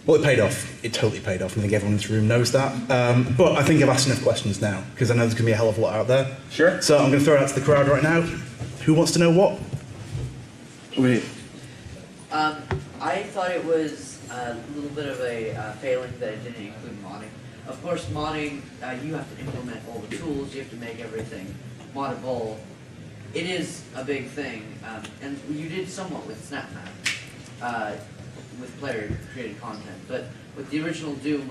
Well, it paid off. It totally paid off. I think everyone in this room knows that. But I think I've asked enough questions now, because I know there's going to be a hell of a lot out there. Sure. So I'm going to throw it out to the crowd right now. Who wants to know what? Wait. I thought it was a little bit of a failing that it didn't include modding. Of course, modding, you have to implement all the tools, you have to make everything moddable. It is a big thing, and you did somewhat with SnapMap, with player-created content. But with the original Doom,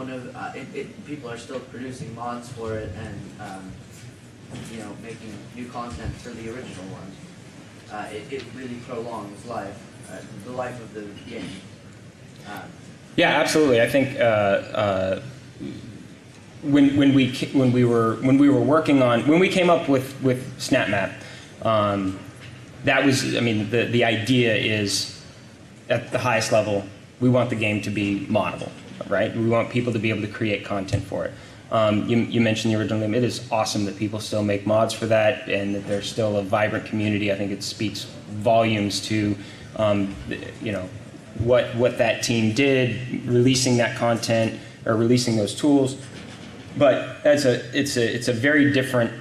people are still producing mods for it and making new content for the original one. It really prolongs the life of the game. Yeah, absolutely. I think when we came up with SnapMap, that was, the idea is, at the highest level, we want the game to be moddable, right? We want people to be able to create content for it. You mentioned the original game. It is awesome that people still make mods for that, and that there's still a vibrant community. I think it speaks volumes to, what that team did, releasing that content or releasing those tools. But it's a very different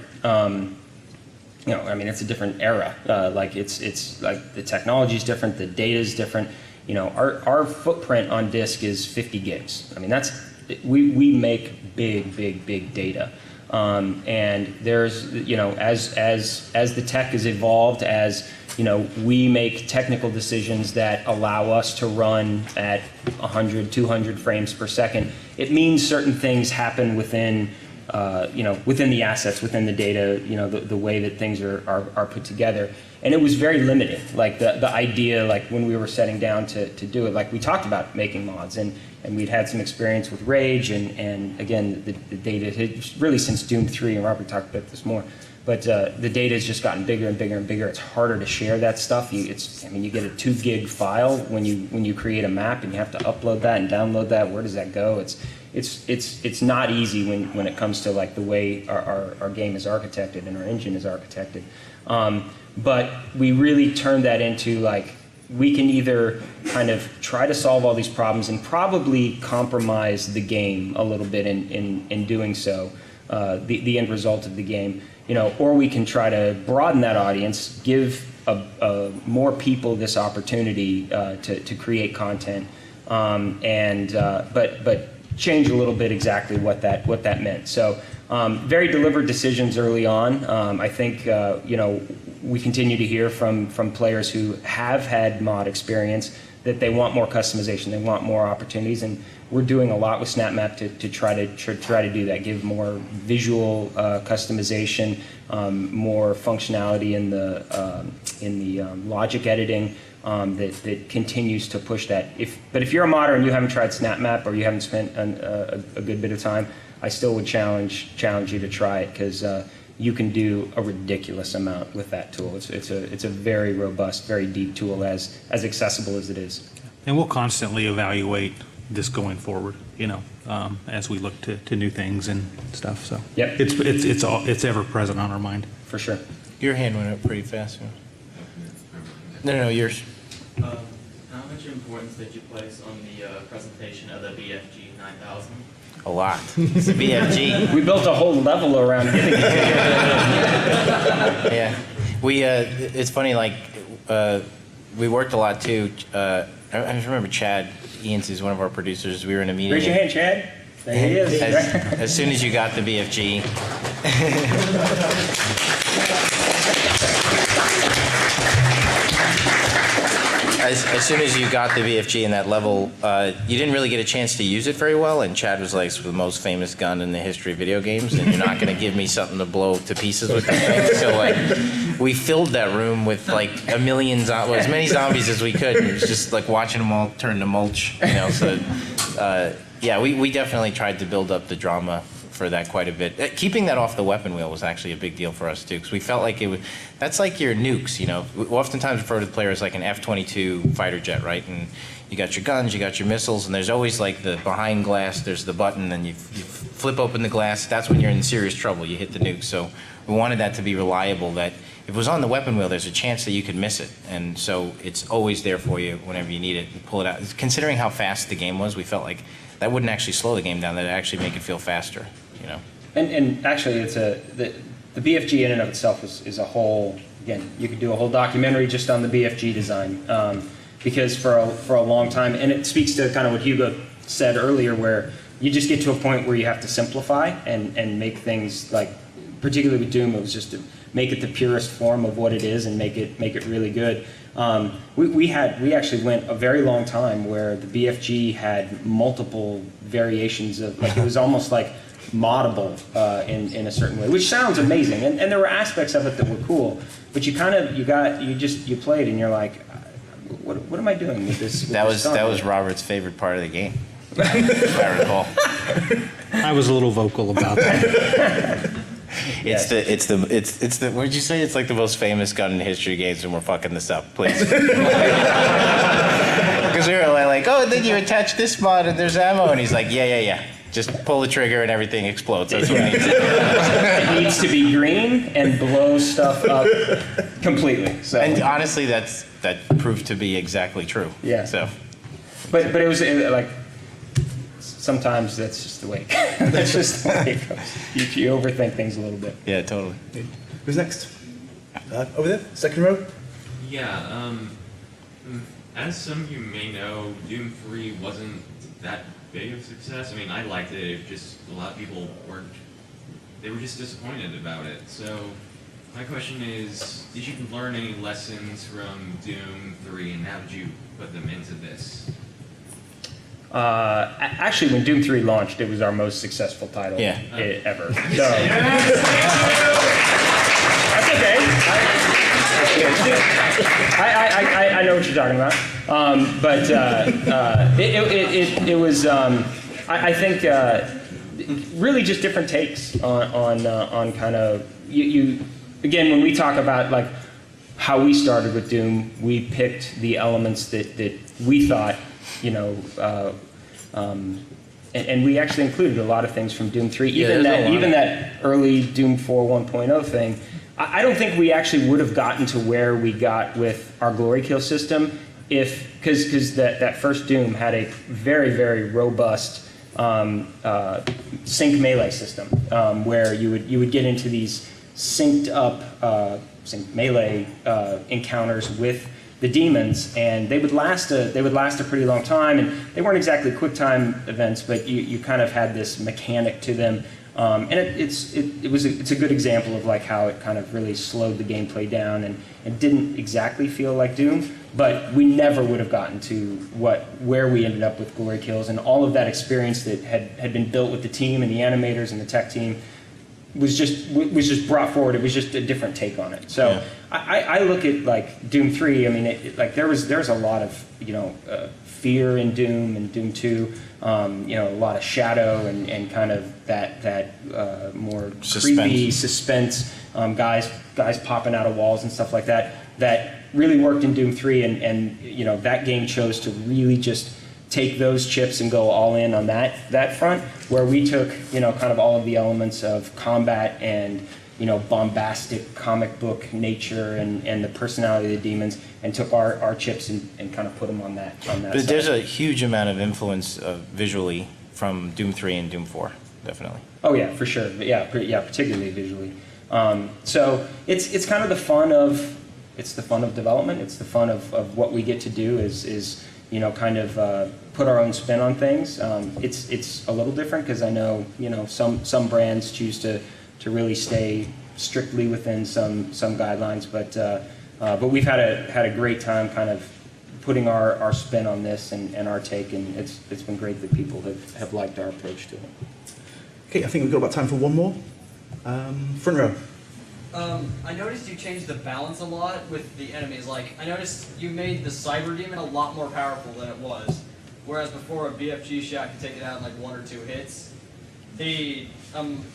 I mean, it's a different era. Like it's like the technology is different, the data is different. Our footprint on disk is 50 gigs. I mean, we make big data. And there's, as the tech has evolved, as, we make technical decisions that allow us to run at 100, 200 frames per second, it means certain things happen within, within the assets, within the data, the way that things are put together. And it was very limiting. Like the idea, like when we were setting down to do it, like we talked about making mods, and we'd had some experience with Rage, and again, the data had really since Doom 3, and Robert talked about this more, but the data has just gotten bigger and bigger and bigger. It's harder to share that stuff. You get a 2 gig file when you create a map, and you have to upload that and download that. Where does that go? It's not easy when it comes to like the way our game is architected and our engine is architected. But we really turned that into like, we can either kind of try to solve all these problems and probably compromise the game a little bit in doing so, the end result of the game, or we can try to broaden that audience, give more people this opportunity to create content, but change a little bit exactly what that meant. So very deliberate decisions early on. I think we continue to hear from players who have had mod experience that they want more customization, they want more opportunities, and we're doing a lot with SnapMap to try to do that, give more visual customization, more functionality in the logic editing. That continues to push that. But if you're a modder and you haven't tried SnapMap, or you haven't spent a good bit of time, I still would challenge you to try it, because you can do a ridiculous amount with that tool. It's a very robust, very deep tool, as accessible as it is. And we'll constantly evaluate this going forward, as we look to new things and stuff. So yep. It's ever present on our mind. For sure. Your hand went up pretty fast. No, yours. How much importance did you place on the presentation of the BFG 9000? A lot. It's a BFG. We built a whole level around giving it to you. Yeah. It's funny, like, we worked a lot too. I just remember Chad Eanes, who's one of our producers. We were in a meeting. Raise your hand, Chad. There he is. As soon as you got the BFG. As soon as you got the BFG in that level, you didn't really get a chance to use it very well, and Chad was like, it's the most famous gun in the history of video games, and you're not going to give me something to blow to pieces with that thing. So like, we filled that room with like as many zombies as we could, and it was just like watching them all turn to mulch, So yeah, we definitely tried to build up the drama for that quite a bit. Keeping that off the weapon wheel was actually a big deal for us too, because we felt like that's like your nukes, We oftentimes refer to the player as like an F-22 fighter jet, right? And you got your guns, you got your missiles, and there's always like the behind glass, there's the button, and you flip open the glass, that's when you're in serious trouble, you hit the nuke. So we wanted that to be reliable, that if it was on the weapon wheel, there's a chance that you could miss it. And so it's always there for you whenever you need it, and pull it out. Considering how fast the game was, we felt like that wouldn't actually slow the game down, that'd actually make it feel faster. And actually, it's the BFG in and of itself is a whole. Again, you could do a whole documentary just on the BFG design, because for a long time, and it speaks to kind of what Hugo said earlier, where you just get to a point where you have to simplify and make things like, particularly with Doom, it was just to make it the purest form of what it is and make it really good. We actually went a very long time where the BFG had multiple variations of, like, it was almost like moddable in a certain way, which sounds amazing, and there were aspects of it that were cool, but you played and you're like, what am I doing with this? That was Robert's favorite part of the game, if I recall. I was a little vocal about that. It's the what did you say? It's like the most famous gun in the history of games, and we're fucking this up, please. Because we were like, oh, and then you attach this mod and there's ammo, and he's like, yeah. Just pull the trigger and everything explodes. That's what it needs. It needs to be green and blow stuff up completely. So. And honestly, that proved to be exactly true. Yeah. So. But it was like, sometimes that's just the way. That's just the way it goes. You overthink things a little bit. Yeah, totally. Who's next? Over there, second row. Yeah, as some of you may know, Doom 3 wasn't that big of a success. I mean, I liked it, just a lot of people were just disappointed about it. So my question is, did you learn any lessons from Doom 3 and how did you put them into this? Actually, when Doom 3 launched, it was our most successful title ever. So, that's okay. I know what you're talking about. But it was, I think, really just different takes on kind of, you again, when we talk about like how we started with Doom, we picked the elements that we thought, and we actually included a lot of things from Doom 3, even that early Doom 4 1.0 thing. I don't think we actually would have gotten to where we got with our glory kill system because that first Doom had a very, very robust sync melee system where you would get into these synced up sync melee encounters with the demons, and they would last a pretty long time, and they weren't exactly quick time events, but you kind of had this mechanic to them. And it's a good example of like how it kind of really slowed the gameplay down and didn't exactly feel like Doom, but we never would have gotten to where we ended up with glory kills, and all of that experience that had been built with the team and the animators and the tech team was just brought forward. It was just a different take on it. So yeah. I look at like Doom 3. I mean, like there's a lot of fear in Doom and Doom 2. A lot of shadow and kind of that more creepy suspense. Guys popping out of walls and stuff like that. That really worked in Doom 3, and that game chose to really just take those chips and go all in on that front, where we took kind of all of the elements of combat and bombastic comic book nature and the personality of the demons, and took our chips and kind of put them on that But side. there's a huge amount of influence visually from Doom 3 and Doom 4, definitely. Oh yeah, for sure. Particularly visually. So it's kind of the fun of development. It's the fun of what we get to do is kind of put our own spin on things. It's a little different because I know some brands choose to really stay strictly within some guidelines, but we've had a great time kind of putting our spin on this and our take, and it's been great that people have liked our approach to it. Okay, I think we've got about time for one more. Front row. I noticed you changed the balance a lot with the enemies. Like, I noticed you made the Cyber Demon a lot more powerful than it was. Whereas before, a BFG shot could take it out in like 1 or 2 hits. The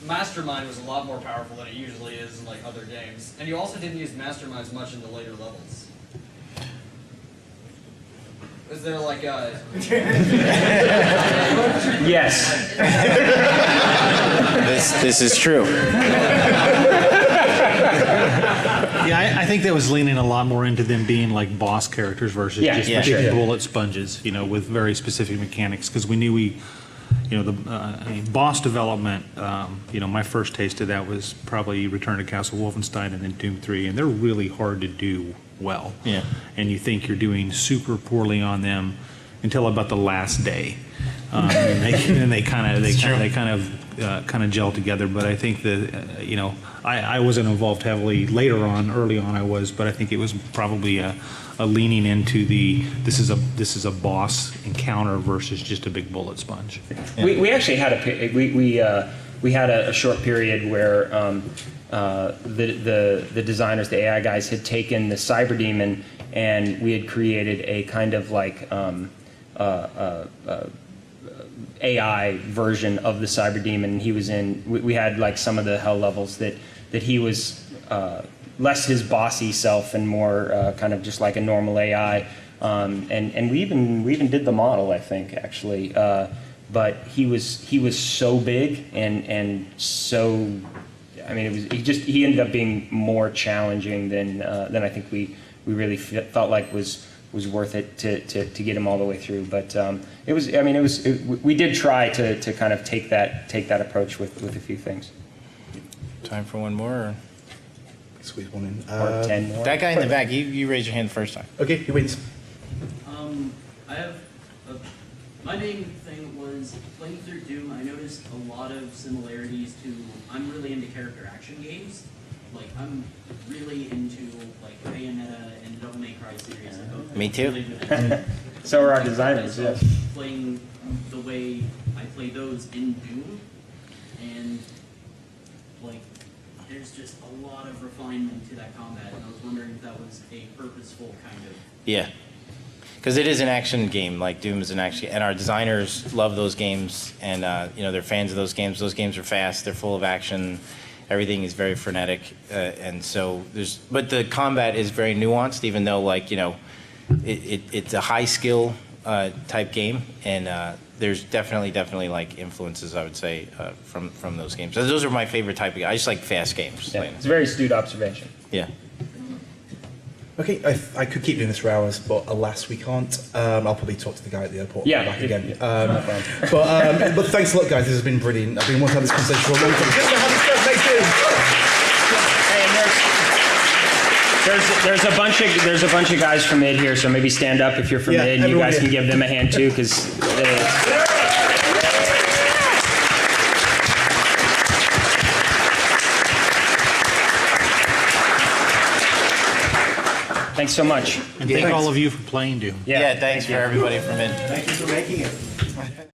Mastermind was a lot more powerful than it usually is in like other games. And you also didn't use Masterminds much in the later levels. Is there like a... Yes. This is true. Yeah, I think that was leaning a lot more into them being like boss characters versus just picking bullet sponges, with very specific mechanics. Because we knew boss development. My first taste of that was probably Return to Castle Wolfenstein and then Doom 3, and they're really hard to do well. Yeah. And you think you're doing super poorly on them until about the last day, and they kind of gel together. But I think that I wasn't involved heavily later on. Early on, I was, but I think it was probably a leaning into this is a boss encounter versus just a big bullet sponge. Yeah. We actually had we had a short period where the designers, the AI guys, had taken the Cyber Demon and we had created a kind of like AI version of the Cyber Demon. He was in. We had like some of the hell levels that he was less his bossy self and more kind of just like a normal AI. And we even did the model, I think, actually. But he was so big and so. I mean, he ended up being more challenging than I think we really felt like was worth it to get him all the way through. But we did try to kind of take that approach with a few things. Time for one more. Or? squeeze one in. Or 10 more. That guy in the back, you raised your hand the first time. Okay, he wins. I have my main thing was playing through Doom. I noticed a lot of similarities to. I'm really into character action games. Like I'm really into like Bayonetta and Devil May Cry series. Me too. Really good. So are our designers, yes. Playing the way I play those in Doom, and like there's just a lot of refinement to that combat, and I was wondering if that was a purposeful kind of. Yeah. Because it is an action game, like Doom is an action, and our designers love those games, and they're fans of those games. Those games are fast, they're full of action, everything is very frenetic, and so but the combat is very nuanced, even though it's a high skill type game, and there's definitely like influences, I would say, from those games. Those are my favorite type of games. I just like fast games. Yeah, it's a very astute observation. Yeah. Okay, I could keep doing this for hours, but alas, we can't. I'll probably talk to the guy at the airport. Yeah, Back again. But thanks a lot, guys. This has been brilliant. I've been wanting to have this conversation for a long time. Hey, there's a bunch of guys from Mid here, so maybe stand up if you're from Mid, and you guys can give them a hand too, because. Thanks so much. And thank all of you for playing Doom. Yeah, thanks for everybody for Mid. Thank you for making it.